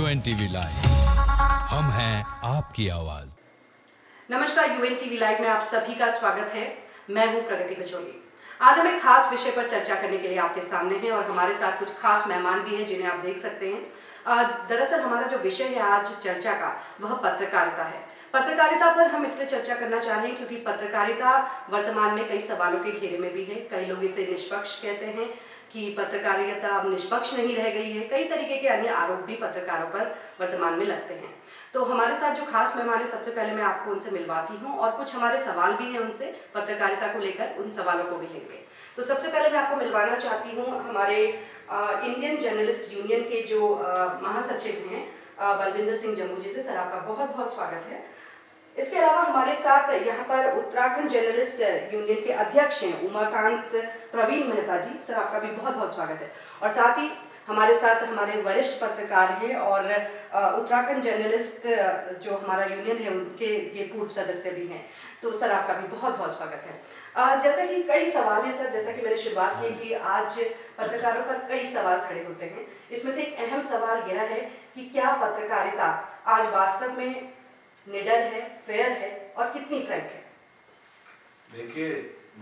UNTV live, हम हैं आपकी आवाज। नमस्कार, UNTV लाइव में आप सभी का स्वागत है। मैं हूं प्रगति बचोली। आज हम एक खास विषय पर चर्चा करने के लिए आपके सामने हैं और हमारे साथ कुछ खास मेहमान भी हैं जिन्हें आप देख सकते हैं। दरअसल हमारा जो विषय है आज चर्चा का, वह पत्रकारिता है। पत्रकारिता पर हम इसलिए चर्चा करना चाह रहे हैं क्योंकि पत्रकारिता वर्तमान में कई सवालों के घेरे में भी है। कई लोग इसे निष्पक्ष कहते हैं कि पत्रकारिता अब निष्पक्ष नहीं रह गई है। कई तरीके के अन्य आरोप भी पत्रकारों पर वर्तमान में लगते हैं। तो हमारे साथ जो खास मेहमान है, सबसे पहले मैं आपको उनसे मिलवाती हूँ और कुछ हमारे सवाल भी हैं उनसे पत्रकारिता को लेकर, उन सवालों को भी लेंगे। तो सबसे पहले मैं आपको मिलवाना चाहती हूँ हमारे इंडियन जर्नलिस्ट यूनियन के जो महासचिव हैं बलविंदर सिंह जम्मू जी से। सर, आपका बहुत बहुत स्वागत है। इसके अलावा हमारे साथ यहाँ पर उत्तराखंड जर्नलिस्ट यूनियन के अध्यक्ष हैं उमाकांत प्रवीण मेहता जी। सर, आपका भी बहुत बहुत स्वागत है। और साथ ही हमारे साथ हमारे वरिष्ठ पत्रकार हैं और उत्तराखंड जर्नलिस्ट जो हमारा यूनियन है उनके ये पूर्व सदस्य भी हैं। तो सर, आपका भी बहुत बहुत स्वागत है। जैसा कि कई सवाल हैं सर, जैसा कि मैंने शुरुआत की कि आज पत्रकारों पर कई सवाल खड़े होते हैं। इसमें से एक अहम सवाल यह है कि क्या पत्रकारिता आज वास्तव में निडर है, फेयर है और कितनी फ्रैंक है? देखिए,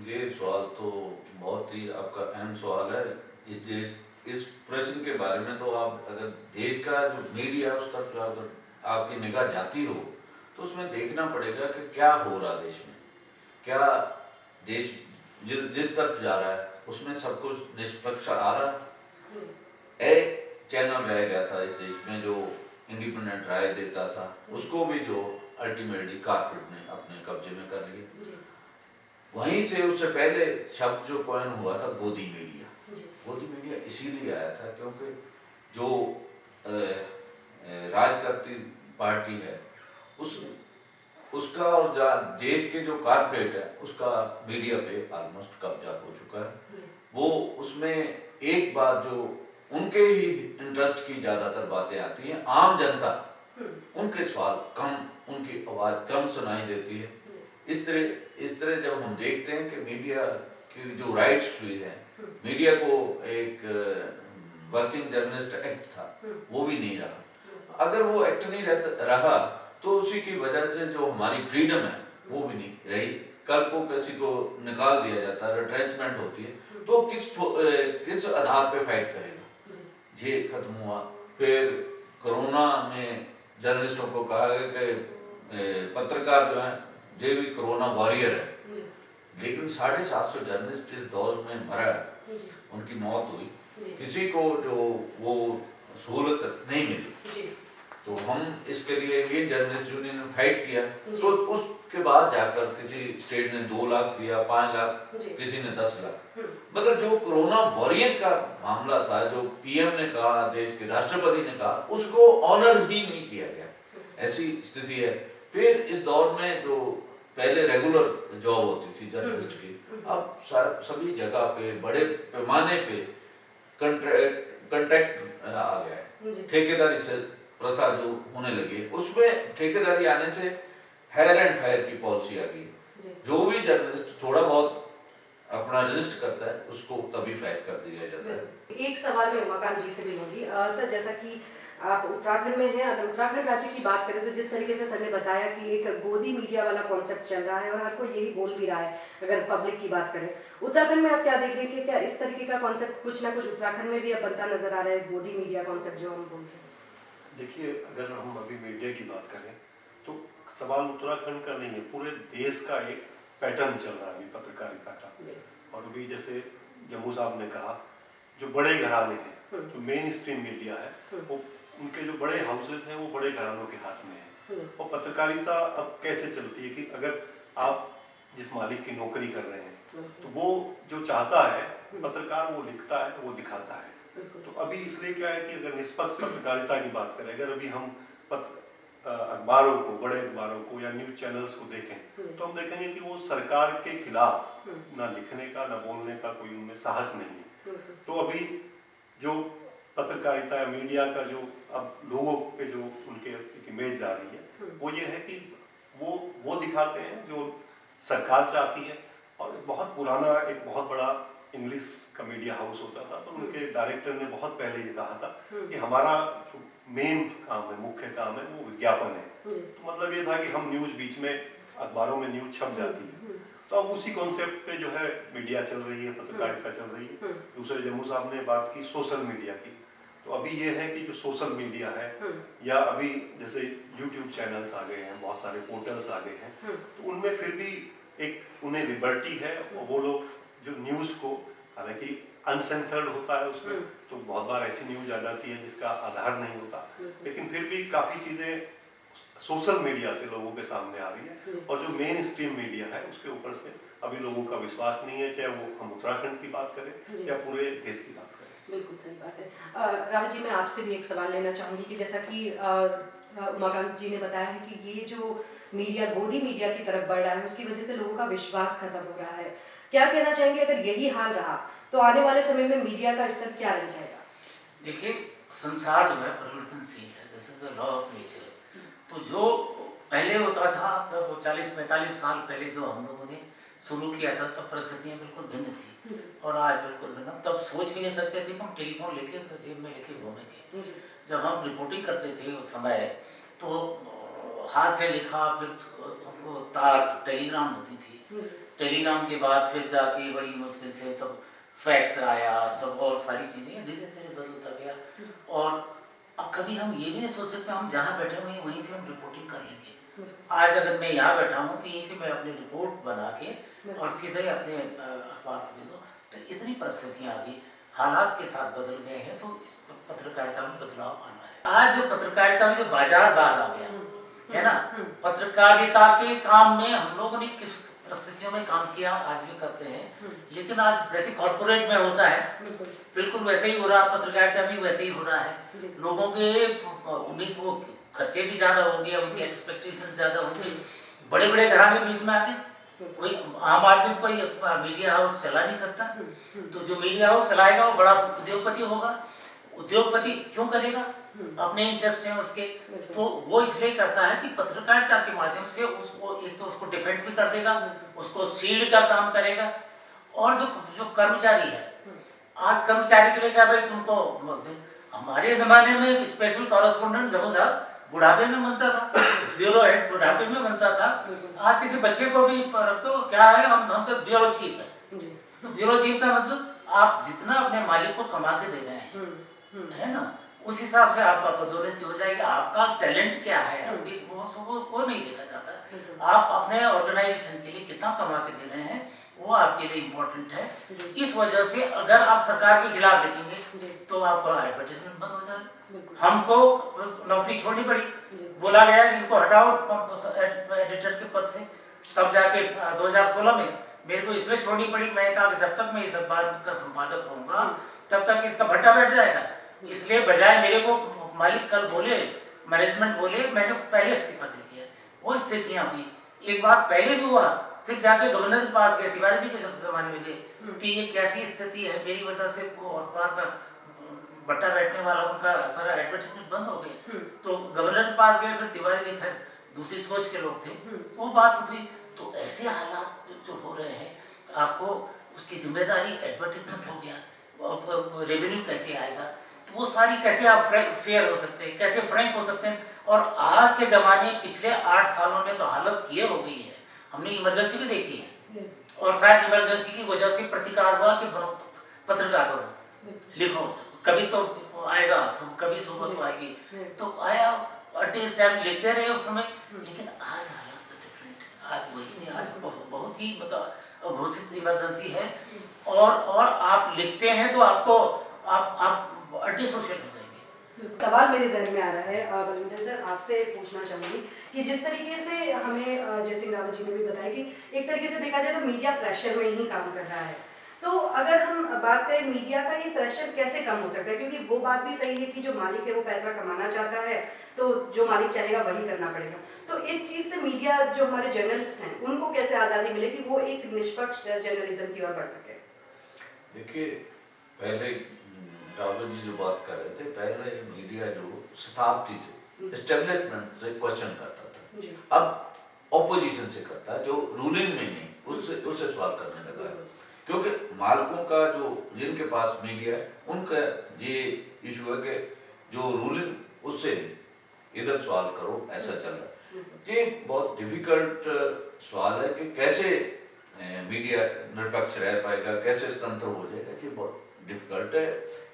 ये सवाल तो बहुत ही आपका अहम सवाल है। इस प्रश्न के बारे में तो आप अगर देश का जो मीडिया उस तरफ अगर आपकी निगाह जाती हो तो उसमें देखना पड़ेगा कि क्या हो रहा देश में, क्या देश जिस तरफ जा रहा है उसमें सब कुछ निष्पक्ष आ रहा। एक चैनल रह गया था इस देश में जो इंडिपेंडेंट राय देता था, उसको भी जो अल्टीमेटली कारपोरेट ने अपने कब्जे में कर लिया। वहीं से उससे पहले शब्द जो कॉइन हुआ था गोदी मीडिया। गोदी मीडिया इसीलिए आया था क्योंकि जो राज करती पार्टी है उसका और देश के जो कारपोरेट है उसका मीडिया पे ऑलमोस्ट कब्जा हो चुका है। वो उसमें एक बात जो उनके ही इंटरेस्ट की ज्यादातर बातें आती हैं, आम जनता उनके सवाल कम, उनकी आवाज कम सुनाई देती है। इस तरह जब हम देखते हैं कि मीडिया की जो राइट्स हुई है, मीडिया को एक वर्किंग जर्नलिस्ट एक्ट था वो भी नहीं रहा। अगर वो एक्ट नहीं रहा तो उसी की वजह से जो हमारी फ्रीडम है वो भी नहीं रही। कल को किसी को निकाल दिया जाता है, रिट्रेंचमेंट होती है, तो किस आधार पे फाइट करेगा? ये खत्म हुआ। फिर कोरोना में जर्नलिस्टों को कहा गया कि पत्रकार जो है ये भी कोरोना वॉरियर है, लेकिन 750 जर्नलिस्ट इस दौर में मरा, उनकी मौत हुई, किसी को जो वो सहूलत नहीं मिली। तो हम इसके लिए ये जर्नलिस्ट यूनियन ने फाइट किया। तो उसके बाद जाकर किसी स्टेट ने 2 लाख दिया, 5 लाख, किसी ने 10 लाख। मतलब जो कोरोना वॉरियर का मामला था, जो पीएम ने कहा, देश के राष्ट्रपति ने कहा, उसको ऑनर ही नहीं किया गया। ऐसी स्थिति है। फिर इस दौर में जो पहले रेगुलर जॉब होती थी जर्नलिस्ट की, अब सभी जगह पे बड़े पैमाने पे कॉन्ट्रैक्ट आ गया है। ठेकेदारी से प्रथा जो होने लगी, उसमें ठेकेदारी आने से हायर एंड फायर की पॉलिसी आ गई। जो भी जर्नलिस्ट थोड़ा बहुत अपना रजिस्ट करता है उसको तभी फायर कर दिया जाता है। एक सवाल मैं उमाकांत जी से भी लूंगी। सर, जैसा कि आप उत्तराखंड में हैं, अगर उत्तराखंड राज्य की बात करें तो जिस तरीके से सर ने बताया कि एक गोदी मीडिया वाला कॉन्सेप्ट चल रहा है और हर कोई यही बोल भी रहा है, अगर पब्लिक की बात करें उत्तराखंड में आप क्या देख रहे हैं कि क्या इस तरीके का कॉन्सेप्ट कुछ ना कुछ उत्तराखंड में भी अब बनता नजर आ रहा है, गोदी मीडिया कॉन्सेप्ट जो हम बोलते हैं? देखिए, अगर हम अभी मीडिया की बात करें तो सवाल उत्तराखंड का नहीं है, पूरे देश का एक पैटर्न चल रहा है अभी पत्रकारिता का। और अभी जैसे जम्मू साहब ने कहा, जो बड़े घराने हैं, जो मेन स्ट्रीम मीडिया है, वो उनके जो बड़े हाउसेस हैं वो बड़े घरानों के हाथ में है। और पत्रकारिता अब कैसे चलती है कि अगर आप जिस मालिक की नौकरी कर रहे हैं तो वो जो चाहता है पत्रकार वो लिखता है, वो दिखाता है। तो अभी इसलिए क्या है कि अगर निष्पक्ष पत्रकारिता की बात करें, अगर अभी हम अखबारों को, बड़े अखबारों को या न्यूज चैनल्स को देखें तो हम देखेंगे कि वो सरकार के खिलाफ ना लिखने का ना बोलने का कोई उनमें साहस नहीं है। तो अभी जो पत्रकारिता या मीडिया का जो अब लोगों पे जो उनके एक इमेज जा रही है वो ये है कि वो दिखाते हैं जो सरकार चाहती है। और बहुत पुराना एक बहुत बड़ा इंग्लिश का मीडिया हाउस होता था, तो उनके डायरेक्टर ने बहुत पहले ये कहा था कि हमारा जो मेन काम है, मुख्य काम है, वो विज्ञापन है। तो मतलब ये था कि हम न्यूज बीच में अखबारों में न्यूज छप जाती है, तो अब उसी कॉन्सेप्ट पे जो है मीडिया चल रही है, पत्रकारिता चल रही है। दूसरे जम्मू साहब ने बात की सोशल मीडिया की, तो अभी ये है कि जो सोशल मीडिया है या अभी जैसे यूट्यूब चैनल्स आ गए हैं, बहुत सारे पोर्टल्स आ गए हैं, तो उनमें फिर भी एक उन्हें लिबर्टी है और वो लोग जो न्यूज को, हालांकि अनसेंसर्ड होता है उसमें, तो बहुत बार ऐसी न्यूज आ जाती है जिसका आधार नहीं होता, लेकिन फिर भी काफी चीजें सोशल मीडिया से लोगों के सामने आ रही है। और जो मेन स्ट्रीम मीडिया है उसके ऊपर से अभी लोगों का विश्वास नहीं है, चाहे वो हम उत्तराखंड की बात करें या पूरे देश की बात करें। बिल्कुल सही बात है। रावत जी, मैं आपसे भी एक सवाल लेना चाहूंगी कि जैसा कि उमाकांत जी ने बताया है कि ये जो मीडिया गोदी मीडिया की तरफ बढ़ रहा है, उसकी वजह से लोगों का विश्वास खत्म हो रहा है। क्या कहना चाहेंगे, अगर यही हाल रहा तो आने वाले समय में मीडिया का स्तर क्या रह जाएगा? देखिए, संसार जो है परिवर्तनशील है, this is the law of nature. तो जो पहले होता था, 40-45 साल पहले जो हम लोगों ने शुरू किया था, तब परिस्थितियाँ बिल्कुल भिन्न थी और आज बिल्कुल भिन्न। तब सोच भी नहीं सकते थे कि हम टेलीफोन लेके जेब में लेके घूमेंगे। जब हम रिपोर्टिंग करते थे उस समय, तो हाथ से लिखा, फिर हमको तार टेलीग्राम होती थी, टेलीग्राम के बाद फिर जाके बड़ी मुश्किल से तब फैक्स आया, तब और सारी चीज़ें धीरे धीरे बदलता गया। और अब कभी हम ये भी नहीं सोच सकते हम जहाँ बैठे हुए हैं वहीं से हम रिपोर्टिंग कर लेंगे। आज अगर मैं यहाँ बैठा हूँ तो यहीं से मैं अपनी रिपोर्ट बना के और सीधे अपने अखबार को भेज दूँ। तो इतनी परिस्थितियाँ आ गई, हालात के साथ बदल गए हैं, तो इस पत्रकारिता में बदलाव आना है। आज जो पत्रकारिता में जो बाजारवाद आ गया है ना, पत्रकारिता के काम में हम लोगों ने किस परिस्थितियों में काम किया, आज भी करते हैं, लेकिन आज जैसे कॉर्पोरेट में होता है बिल्कुल वैसे ही हो रहा, पत्रकारिता भी वैसे ही हो रहा है। लोगों के उम्मीद, वो खर्चे भी ज्यादा हो गए, उनके एक्सपेक्टेशन ज्यादा हो गए, बड़े बड़े घराने बीच में आ गए। कोई आम आदमी कोई मीडिया हाउस चला नहीं सकता, तो जो मीडिया हाउस चलाएगा वो बड़ा उद्योगपति होगा। उद्योगपति क्यों करेगा? अपने इंटरेस्ट हैं उसके, तो वो इसलिए करता है कि पत्रकारिता के माध्यम से उसको एक तो उसको डिफेंड भी कर देगा, उसको शील्ड का काम करेगा। और जो कर्मचारी है, आज कर्मचारी के लिए क्या भाई, तुमको हमारे जमाने में स्पेशल कॉरेस्पोंडेंट जम्मू साहब बुढ़ापे में बनता था, ब्यूरो हेड बुढ़ापे में बनता था। आज किसी बच्चे को भी तो क्या है, हम तो ब्यूरो चीफ है। तो ब्यूरो चीफ का मतलब आप जितना अपने मालिक को कमा के दे रहे हैं, है ना, उस हिसाब से आपका पदोन्नति हो जाएगी। आपका टैलेंट क्या है वो नहीं देखा जाता। आप अपने ऑर्गेनाइजेशन के लिए कितना कमा के दे रहे हैं वो आपके लिए इम्पोर्टेंट है। इस वजह से अगर आप सरकार के खिलाफ लिखेंगे तो आपका एडवर्टाइजमेंट बंद हो जाएगा। हमको नौकरी छोड़नी पड़ी, बोला गया कि इनको हटाओ एडिटर के पद से। तब जाके 2016 में मेरे को इसलिए छोड़नी पड़ी, मैं कहा जब तक मैं इस अखबार का संपादक रहूंगा तब तक इसका भट्टा बैठ जाएगा। इसलिए बजाय मेरे को मालिक कल बोले, मैनेजमेंट बोले, मैंने पहले इस्तीफा दे दिया। वो स्थितियां हुई, एक बार पहले भी हुआ, फिर जाके गवर्नर के पास गए, तिवारी जी के जमाने में गए कि ये कैसी स्थिति है, मेरी वजह से वो अखबार का बट्टा बैठने वाला, उनका सारा एडवर्टाइजमेंट बंद हो गया। तो गवर्नर के पास गए, फिर तिवारी जी खैर दूसरी सोच के लोग थे, वो बात हुई। तो ऐसे हालात जो हो रहे हैं, आपको उसकी जिम्मेदारी एडवर्टाइजमेंट हो गया, रेवेन्यू कैसे आएगा, तो वो सारी कैसे आप फेयर हो सकते हैं, कैसे फ्रैंक हो सकते हैं। और आज के जमाने पिछले 8 सालों में तो हालत ये हो गई है, हमने इमरजेंसी भी देखी है, और शायद इमरजेंसी की वजह से प्रतिकार हुआ कि बनो, पत्रकार बनो, लिखो, कभी तो आएगा, कभी सुबह तो आएगी, तो आया अटेस्ट टाइम लिखते रहे उस समय। लेकिन आज हालत डिफरेंट है, आज वही नहीं, आज बहुत ही मतलब घोषित इमरजेंसी है, और आप लिखते हैं तो आपको आप अटी सोशल हो जाएंगे। सवाल मेरे जहन में आ रहा है बलविंदर सर, आपसे पूछना चाहूंगी कि जिस तरीके से हमें जैसे रावत जी ने भी बताया कि एक तरीके से देखा जाए तो मीडिया प्रेशर में ही काम कर रहा है, तो अगर हम बात करें मीडिया का ये प्रेशर कैसे कम हो सकता है, क्योंकि वो बात भी सही है कि जो मालिक है वो पैसा कमाना चाहता है, तो जो मालिक चाहेगा वही करना पड़ेगा। तो इस चीज से मीडिया जो हमारे जर्नलिस्ट हैं उनको कैसे आजादी मिले कि वो एक निष्पक्ष जर्नलिज्म की ओर बढ़ सके? देखिए, पहले रावत जी जो बात कर रहे थे, पहले मीडिया जो शताब्दी से एस्टेब्लिशमेंट से क्वेश्चन करता था, अब ऑपोजिशन से करता है, जो रूलिंग में नहीं उससे सवाल करने लगा है। क्योंकि मालिकों का जो जिनके पास मीडिया है उनका ये इशू है कि जो रूलिंग उससे इधर सवाल करो, ऐसा चल रहा है। ये बहुत डिफिकल्ट सवाल है कि कैसे मीडिया निरपेक्ष रह पाएगा, कैसे स्वतंत्र हो जाएगा, ये बहुत डिफिकल्ट है।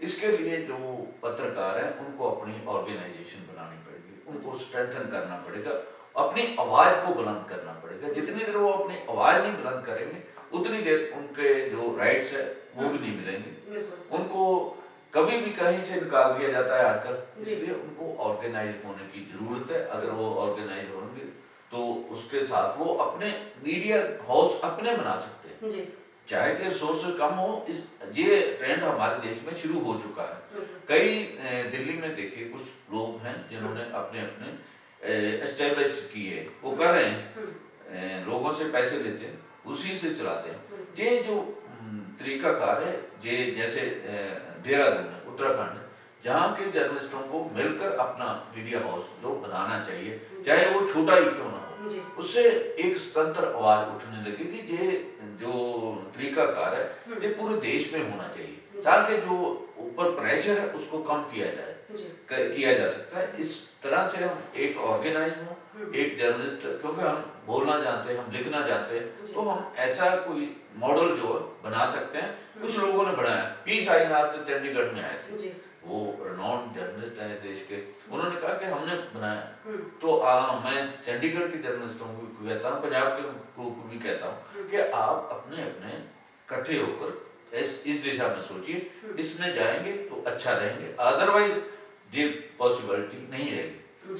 इसके लिए जो पत्रकार हैं उनको अपनी ऑर्गेनाइजेशन बनानी पड़ेगी, उनको स्ट्रेंथन करना पड़ेगा, अपनी आवाज को बुलंद करना पड़ेगा। जितनी देर वो अपनी आवाज नहीं बुलंद करेंगे उतनी देर उनके जो राइट्स है वो भी नहीं मिलेंगे। उनको कभी भी कहीं से निकाल दिया जाता है आजकल, इसलिए उनको ऑर्गेनाइज होने की जरूरत है। अगर वो ऑर्गेनाइज होंगे तो उसके साथ वो अपने मीडिया हाउस अपने बना सकते हैं, चाहे कि रिसोर्सेज कम हो। ये ट्रेंड हमारे देश में शुरू हो चुका है। कई दिल्ली में देखिए कुछ लोग हैं जिन्होंने अपने अपने एस्टेब्लिश किए, वो कर रहे हैं, लोगों से पैसे लेते हैं, उसी से चलाते हैं। ये जो तरीकाकार है, ये जैसे देहरादून है, उत्तराखंड है, जहाँ के जर्नलिस्टों को मिलकर अपना मीडिया हाउस जो बनाना चाहिए, चाहे वो छोटा ही क्यों ना हो, उससे एक स्वतंत्र आवाज उठने लगेगी। ये जो तरीकाकार है ये पूरे देश में होना चाहिए, ताकि जो ऊपर प्रेशर है उसको कम किया जा सकता है। इस तरह से हम एक ऑर्गेनाइज हो, एक जर्नलिस्ट, क्योंकि हम बोलना जानते हैं, हम लिखना जानते हैं, तो हम ऐसा कोई मॉडल जो बना सकते हैं। कुछ लोगों ने बनाया, पी साईनाथ चंडीगढ़ में आए थे, वो रिनाउंड जर्नलिस्ट हैं देश के, उन्होंने कहा कि हमने बनाया। तो मैं चंडीगढ़ के जर्नलिस्टों को कहता हूँ, पंजाब के को भी कहता हूँ कि आप अपने अपने इकट्ठे होकर इस दिशा में सोचिए, इसमें जाएंगे तो अच्छा रहेंगे, अदरवाइज ये पॉसिबिलिटी नहीं रहेगी।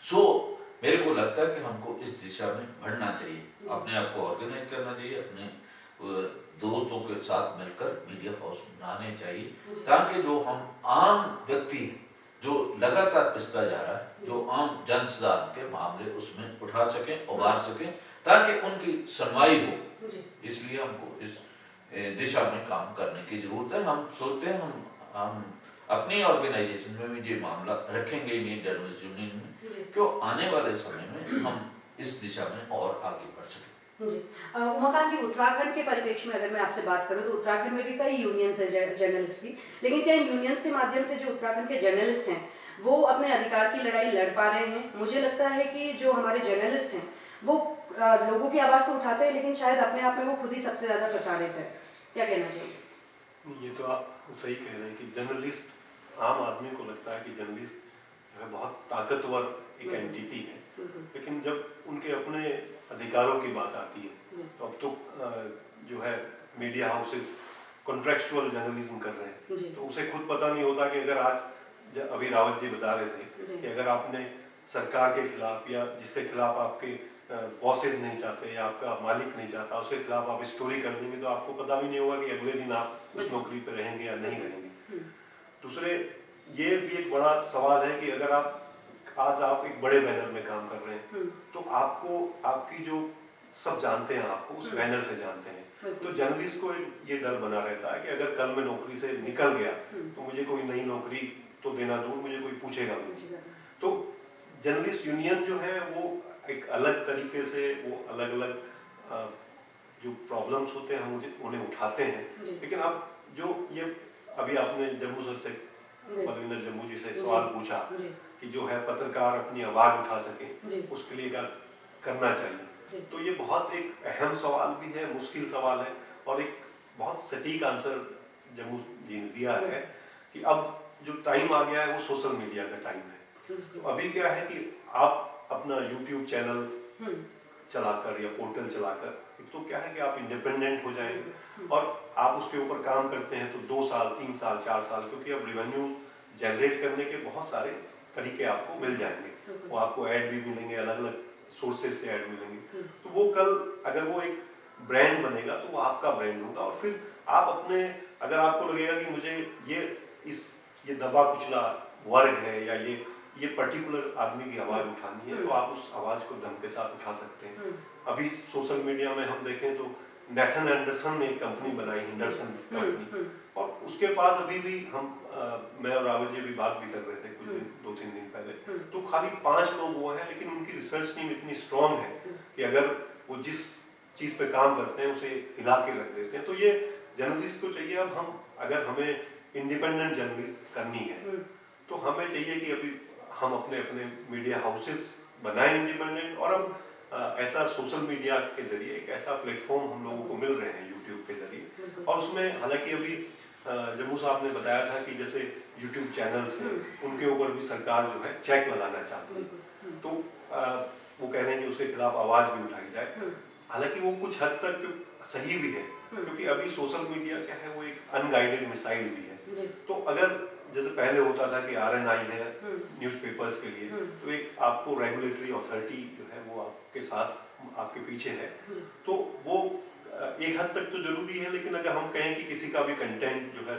सो मेरे को लगता है कि हमको इस दिशा में बढ़ना चाहिए, अपने आप को ऑर्गेनाइज करना चाहिए, अपने दोस्तों के साथ मिलकर मीडिया हाउस बनाने चाहिए, ताकि जो हम आम व्यक्ति हैं जो लगातार पिसता जा रहा है, जो आम जनसाधारण के मामले उसमें उठा सकें, उबार सकें, ताकि उनकी सुनवाई हो। इसलिए हमको इस दिशा में काम करने की जरूरत है। हम सोचते हैं हम अपनी ऑर्गेनाइजेशन में भी ये मामला रखेंगे इंडियन जर्नलिस्ट यूनियन में, क्यों आने वाले समय में हम इस दिशा में और आगे बढ़ सकें। जी उमाकांत जी, उत्तराखंड के परिप्रेक्ष्य में अगर मैं आपसे बात करूं तो उत्तराखंड में भी कई यूनियंस है जर्नलिस्ट की, लेकिन क्या इन यूनियंस के माध्यम से जो उत्तराखंड के जर्नलिस्ट हैं वो अपने अधिकार की लड़ाई लड़ पा रहे हैं? मुझे लगता है कि जो हमारे जर्नलिस्ट हैं वो लोगों की आवाज़ को उठाते हैं, लेकिन शायद अपने आप में वो खुद ही सबसे ज़्यादा प्रताड़ित है। क्या कहना चाहिए? ये तो आप सही कह रहे हैं कि जर्नलिस्ट, आम आदमी को लगता है कि जर्नलिस्ट जो है बहुत ताकतवर एक एंटिटी है, लेकिन जब उनके अपने अधिकारों की बात आती है तो अब तो जो है मीडिया हाउसेस कॉन्ट्रेक्चुअल जर्नलिज्म कर रहे हैं, तो उसे खुद पता नहीं होता कि अगर आज अभी रावत जी बता रहे थे कि अगर आपने सरकार के खिलाफ या जिसके खिलाफ आपके बॉसेस नहीं चाहते या आपका मालिक नहीं चाहता, उसके खिलाफ आप स्टोरी कर देंगे तो आपको पता भी नहीं होगा कि अगले दिन आप उस नौकरी पर रहेंगे या नहीं रहेंगे। दूसरे, ये भी एक बड़ा सवाल है कि अगर आज आप एक बड़े बैनर में काम कर रहे हैं तो आपको, आपकी जो सब जानते हैं, आपको उस बैनर से जानते हैं, तो जर्नलिस्ट को ये डर बना रहता है कि अगर कल मैं नौकरी से निकल गया तो मुझे कोई नई नौकरी तो देना दूर, मुझे कोई पूछेगा नहीं। तो जर्नलिस्ट यूनियन जो है वो एक अलग तरीके से, वो अलग अलग जो प्रॉब्लम्स होते हैं हम उन्हें उठाते हैं, लेकिन अब जो ये अभी आपने जम्मू सर से, बलविंदर जम्मू जी से सवाल पूछा कि जो है पत्रकार अपनी आवाज उठा सके, उसके लिए क्या करना चाहिए, तो ये बहुत एक अहम सवाल भी है, मुश्किल सवाल है, और एक बहुत सटीक आंसर जम्मू जी ने दिया है कि अब जो टाइम आ गया है वो सोशल मीडिया का टाइम है। तो अभी क्या है कि आप अपना यूट्यूब चैनल चलाकर या पोर्टल चलाकर, एक तो क्या है कि आप इंडिपेंडेंट हो जाएंगे और आप उसके ऊपर काम करते हैं तो 2 साल 3 साल 4 साल, क्योंकि अब रेवेन्यू जनरेट करने के बहुत सारे तरीके आपको मिल जाएंगे, वो आपको ऐड भी मिलेंगे, अलग अलग सोर्सेज से ऐड मिलेंगे, तो वो कल अगर वो एक ब्रांड बनेगा तो वो आपका ब्रांड होगा। और फिर आप अपने, अगर आपको लगेगा कि मुझे ये दबा कुचला वर्ग है या ये पर्टिकुलर आदमी की आवाज उठानी है, तो आप उस आवाज को दम के साथ उठा सकते हैं। अभी सोशल मीडिया में हम देखें तो नेथन एंडरसन ने एक कंपनी बनाई, हिंडरसन कंपनी, और उसके पास अभी भी मैं और रावत जी अभी बात भी कर रहे थे कुछ दिन, 2-3 दिन पहले, तो खाली 5 लोग वो हैं, लेकिन उनकी रिसर्च टीम इतनी स्ट्रॉन्ग है कि अगर वो जिस चीज पे काम करते हैं उसे हिला के रख देते हैं। तो ये जर्नलिस्ट को चाहिए, अब अगर हमें इंडिपेंडेंट जर्नलिस्ट करनी है तो हमें चाहिए कि अभी हम अपने अपने मीडिया हाउसेस बनाए इंडिपेंडेंट, और अब ऐसा सोशल मीडिया के जरिए एक ऐसा प्लेटफॉर्म हम लोगों को मिल रहे हैं यूट्यूब के जरिए। और उसमें हालांकि अभी जम्मू साहब ने बताया था कि जैसे यूट्यूब चैनल्स हैं उनके ऊपर भी सरकार जो है चेक लगाना चाहती है, तो वो कह रहे हैं कि उसके खिलाफ आवाज भी उठाई जाए। हालांकि वो कुछ हद तक सही भी है, क्योंकि अभी सोशल मीडिया क्या है, वो एक अनगाइडेड मिसाइल भी है। तो अगर जैसे पहले होता था कि RNI है न्यूज़पेपर्स के लिए, तो एक आपको रेगुलेटरी अथॉरिटी जो है वो आपके साथ आपके पीछे है, तो वो एक हद तक तो जरूरी है। लेकिन अगर हम कहें कि किसी का भी कंटेंट जो है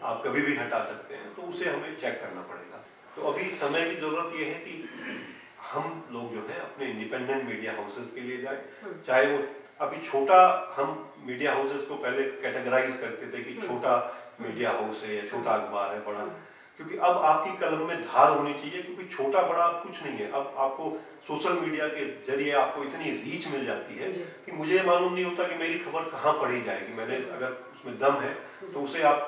आप कभी भी हटा सकते हैं, तो उसे हमें चेक करना पड़ेगा। तो अभी समय की जरूरत ये है कि हम लोग जो है अपने इंडिपेंडेंट मीडिया हाउसेस के लिए जाएं, चाहे वो अभी छोटा, हम मीडिया हाउसेस को पहले कैटेगराइज करते थे कि छोटा मीडिया हाउस है या छोटा अखबार है, बड़ा, क्योंकि अब आपकी कलम में धार होनी चाहिए, क्योंकि छोटा बड़ा कुछ नहीं है। अब आपको सोशल मीडिया के जरिए आपको इतनी रीच मिल जाती है कि मुझे मालूम नहीं होता कि मेरी खबर कहाँ पढ़ी जाएगी। मैंने अगर उसमें दम है तो उसे आप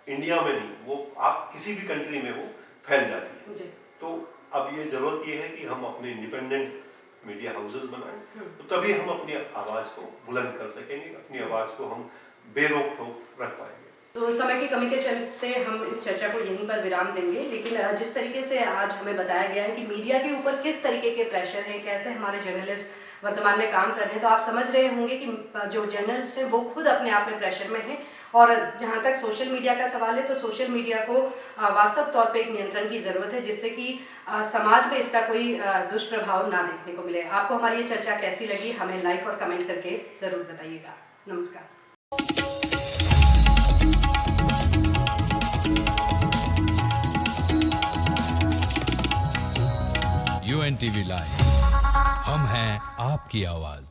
इंडिया में नहीं, वो आप किसी भी कंट्री में वो फैल जाती है। तो अब ये जरूरत ये है कि हम अपने इंडिपेंडेंट मीडिया हाउसेस बनाएं, तो तभी हम अपनी आवाज को बुलंद कर सकेंगे, अपनी आवाज को हम बेरोक टोक रख पाएंगे। तो समय की कमी के चलते हम इस चर्चा को यहीं पर विराम देंगे, लेकिन जिस तरीके से आज हमें बताया गया है कि मीडिया के ऊपर किस तरीके के प्रेशर है, कैसे हमारे जर्नलिस्ट वर्तमान में काम कर रहे हैं, तो आप समझ रहे होंगे कि जो जर्नलिस्ट हैं वो खुद अपने आप में प्रेशर में हैं। और जहां तक सोशल मीडिया का सवाल है, तो सोशल मीडिया को वास्तव तौर पे एक नियंत्रण की जरूरत है, जिससे कि समाज में इसका कोई दुष्प्रभाव ना देखने को मिले। आपको हमारी ये चर्चा कैसी लगी, हमें लाइक और कमेंट करके जरूर बताइएगा। नमस्कार। UNTV लाइव, हम हैं आपकी आवाज।